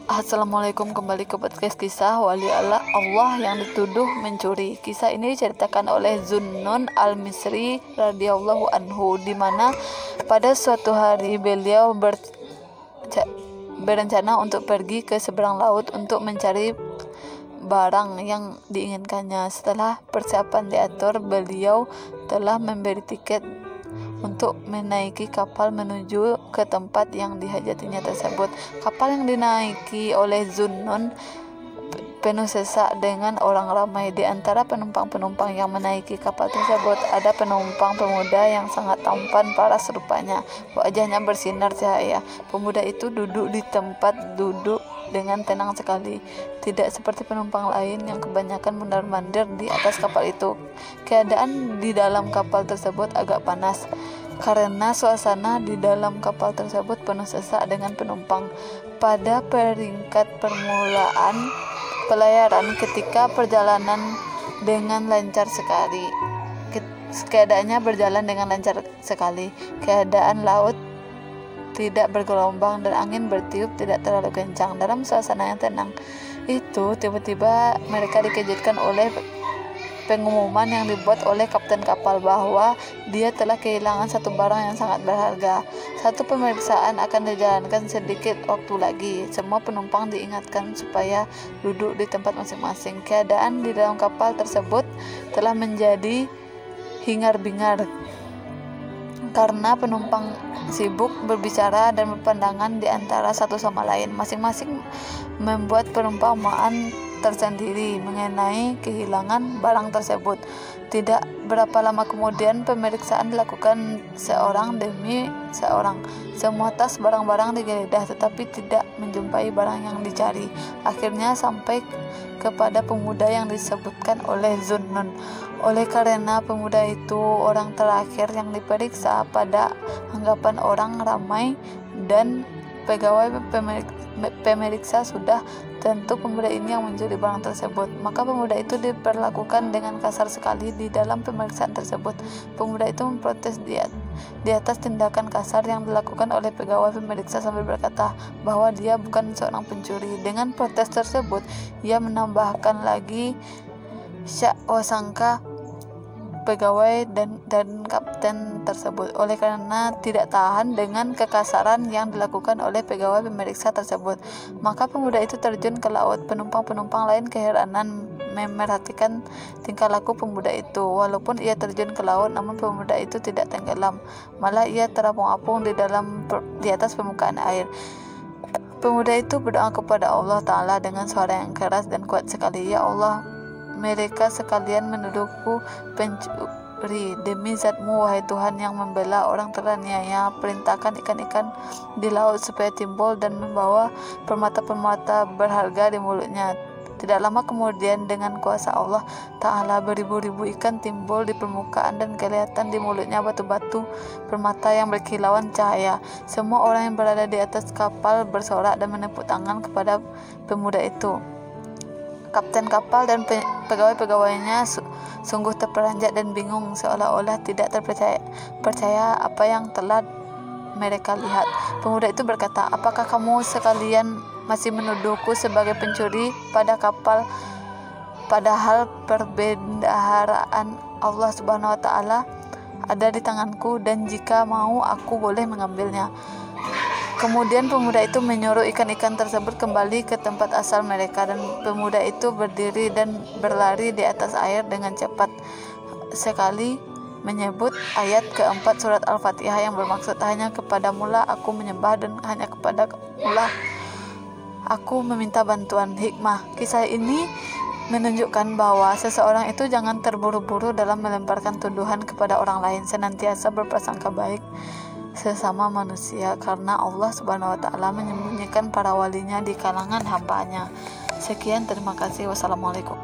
Assalamualaikum, kembali ke podcast kisah wali Allah yang dituduh mencuri. Kisah ini diceritakan oleh Zunnun al-Misri radhiyallahu anhu, di mana pada suatu hari beliau berencana untuk pergi ke seberang laut untuk mencari barang yang diinginkannya. Setelah persiapan diatur, beliau telah membeli tiket untuk menaiki kapal menuju ke tempat yang dihajatinya tersebut. Kapal yang dinaiki oleh Zunnun penuh sesak dengan orang ramai. Di antara penumpang-penumpang yang menaiki kapal tersebut ada penumpang pemuda yang sangat tampan paras rupanya. Wajahnya bersinar cahaya. Pemuda itu duduk di tempat duduk dengan tenang sekali, tidak seperti penumpang lain yang kebanyakan mondar-mandir di atas kapal itu. Keadaan di dalam kapal tersebut agak panas karena suasana di dalam kapal tersebut penuh sesak dengan penumpang. Pada peringkat permulaan pelayaran, ketika perjalanan dengan lancar sekali, keadaannya berjalan dengan lancar sekali. Keadaan laut tidak bergelombang dan angin bertiup tidak terlalu kencang. Dalam suasana yang tenang itu, tiba-tiba mereka dikejutkan oleh pengumuman yang dibuat oleh kapten kapal bahwa dia telah kehilangan satu barang yang sangat berharga. Satu pemeriksaan akan dijalankan sedikit waktu lagi. Semua penumpang diingatkan supaya duduk di tempat masing-masing. Keadaan di dalam kapal tersebut telah menjadi hingar-bingar karena penumpang sibuk berbicara dan berpandangan di antara satu sama lain. Masing-masing membuat perumpamaan tersendiri mengenai kehilangan barang tersebut. Tidak berapa lama kemudian pemeriksaan dilakukan seorang demi seorang. Semua tas barang-barang digeledah tetapi tidak menjumpai barang yang dicari. Akhirnya sampai kepada pemuda yang disebutkan oleh Zunnun. Oleh karena pemuda itu orang terakhir yang diperiksa pada anggapan orang ramai dan pegawai pemeriksa sudah tentu pemuda ini yang mencuri barang tersebut, maka pemuda itu diperlakukan dengan kasar sekali di dalam pemeriksaan tersebut. Pemuda itu memprotes di atas tindakan kasar yang dilakukan oleh pegawai pemeriksa sambil berkata bahwa dia bukan seorang pencuri. Dengan protes tersebut, ia menambahkan lagi syak wasangka pegawai dan kapten tersebut. Oleh karena tidak tahan dengan kekasaran yang dilakukan oleh pegawai pemeriksa tersebut, maka pemuda itu terjun ke laut. Penumpang-penumpang lain keheranan memerhatikan tingkah laku pemuda itu. Walaupun ia terjun ke laut, namun pemuda itu tidak tenggelam, malah ia terapung-apung di atas permukaan air. Pemuda itu berdoa kepada Allah Ta'ala dengan suara yang keras dan kuat sekali, "Ya Allah, mereka sekalian menuduhku pencuri. Demi Zatmu, wahai Tuhan yang membela orang teraniaya, perintahkan ikan-ikan di laut supaya timbul dan membawa permata-permata berharga di mulutnya." Tidak lama kemudian, dengan kuasa Allah Ta'ala, beribu-ribu ikan timbul di permukaan dan kelihatan di mulutnya batu-batu permata yang berkilauan cahaya. Semua orang yang berada di atas kapal bersorak dan menepuk tangan kepada pemuda itu. Kapten kapal dan pegawai-pegawainya sungguh terperanjat dan bingung, seolah-olah tidak percaya apa yang telah mereka lihat. Pemuda itu berkata, "Apakah kamu sekalian masih menuduhku sebagai pencuri pada kapal, padahal perbendaharaan Allah Subhanahu wa Ta'ala ada di tanganku, dan jika mau aku boleh mengambilnya." Kemudian pemuda itu menyuruh ikan-ikan tersebut kembali ke tempat asal mereka, dan pemuda itu berdiri dan berlari di atas air dengan cepat sekali menyebut ayat keempat surat Al-Fatihah yang bermaksud, "Hanya kepadamulah aku menyembah dan hanya kepadamulah aku meminta bantuan." Hikmah kisah ini menunjukkan bahwa seseorang itu jangan terburu-buru dalam melemparkan tuduhan kepada orang lain. Senantiasa berprasangka baik sesama manusia, karena Allah Subhanahu wa Ta'ala menyembunyikan para walinya di kalangan hambanya. Sekian, terima kasih. Wassalamualaikum.